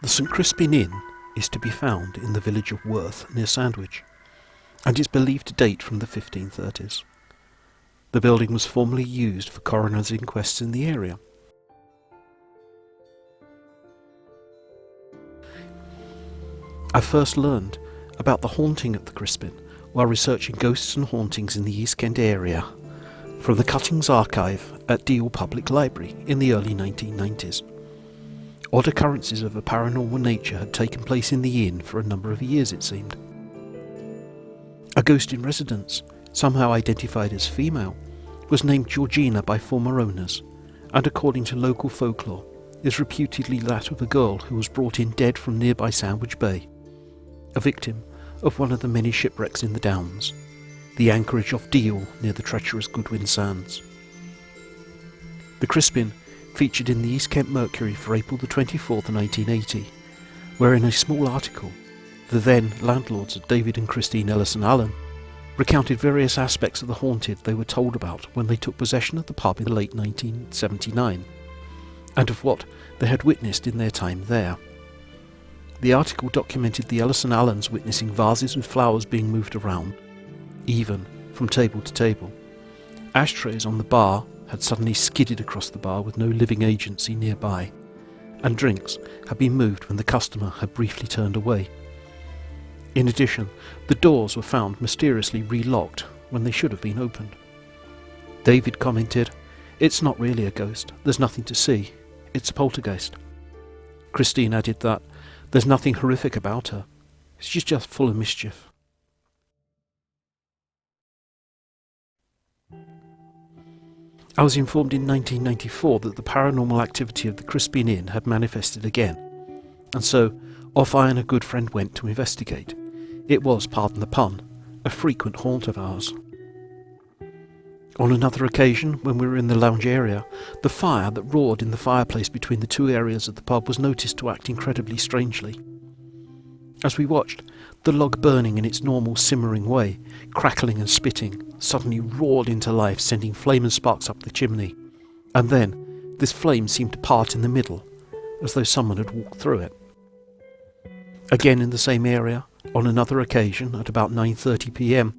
The St Crispin Inn is to be found in the village of Worth near Sandwich, and is believed to date from the 1530s. The building was formerly used for coroners' inquests in the area. I first learned about the haunting at the Crispin while researching ghosts and hauntings in the East Kent area from the Cuttings Archive at Deal Public Library in the early 1990s. Odd occurrences of a paranormal nature had taken place in the inn for a number of years, it seemed. A ghost in residence, somehow identified as female, was named Georgina by former owners, and according to local folklore, is reputedly that of a girl who was brought in dead from nearby Sandwich Bay, a victim of one of the many shipwrecks in the Downs, the anchorage off Deal near the treacherous Goodwin Sands. The Crispin featured in the East Kent Mercury for April the 24th, 1980, where in a small article, the then landlords of David and Christine Ellison Allen recounted various aspects of the haunted they were told about when they took possession of the pub in the late 1979, and of what they had witnessed in their time there. The article documented the Ellison Allens witnessing vases with flowers being moved around, even from table to table. Ashtrays on the bar had suddenly skidded across the bar with no living agency nearby, and drinks had been moved when the customer had briefly turned away. In addition, the doors were found mysteriously relocked when they should have been opened. David commented, "It's not really a ghost, there's nothing to see, it's a poltergeist." Christine added that, "There's nothing horrific about her, she's just full of mischief." I was informed in 1994 that the paranormal activity of the Crispin Inn had manifested again, and so off I and a good friend went to investigate. It was, pardon the pun, a frequent haunt of ours. On another occasion, when we were in the lounge area, the fire that roared in the fireplace between the two areas of the pub was noticed to act incredibly strangely. As we watched, the log burning in its normal simmering way, crackling and spitting, suddenly roared into life, sending flame and sparks up the chimney. And then, this flame seemed to part in the middle, as though someone had walked through it. Again in the same area, on another occasion, at about 9:30 p.m,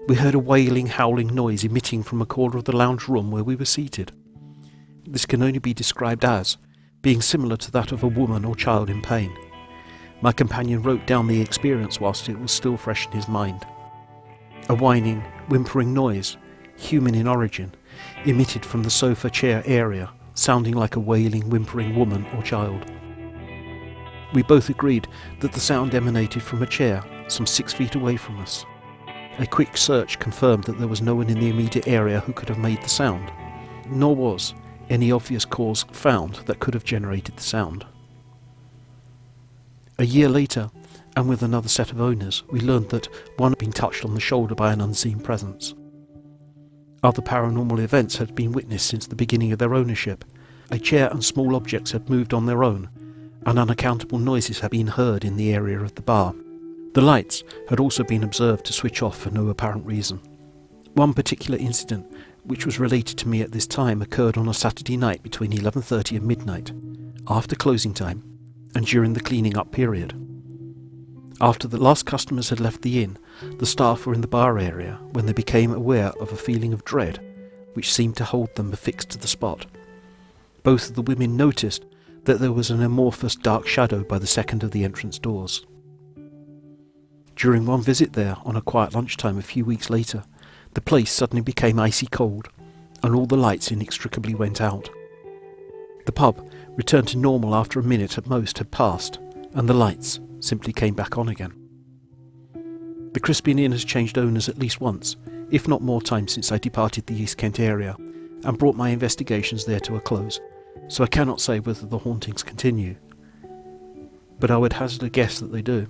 we heard a wailing, howling noise emitting from a corner of the lounge room where we were seated. This can only be described as being similar to that of a woman or child in pain. My companion wrote down the experience whilst it was still fresh in his mind. A whining, whimpering noise, human in origin, emitted from the sofa chair area, sounding like a wailing, whimpering woman or child. We both agreed that the sound emanated from a chair some 6 feet away from us. A quick search confirmed that there was no one in the immediate area who could have made the sound, nor was any obvious cause found that could have generated the sound. A year later, and with another set of owners, we learned that one had been touched on the shoulder by an unseen presence. Other paranormal events had been witnessed since the beginning of their ownership. A chair and small objects had moved on their own, and unaccountable noises had been heard in the area of the bar. The lights had also been observed to switch off for no apparent reason. One particular incident, which was related to me at this time, occurred on a Saturday night between 11:30 and midnight, after closing time, and during the cleaning up period. After the last customers had left the inn, the staff were in the bar area when they became aware of a feeling of dread which seemed to hold them affixed to the spot. Both of the women noticed that there was an amorphous dark shadow by the second of the entrance doors. During one visit there on a quiet lunchtime a few weeks later, the place suddenly became icy cold, and all the lights inextricably went out. The pub returned to normal after a minute at most had passed, and the lights simply came back on again. The Crispin Inn has changed owners at least once, if not more times since I departed the East Kent area, and brought my investigations there to a close, so I cannot say whether the hauntings continue, but I would hazard a guess that they do.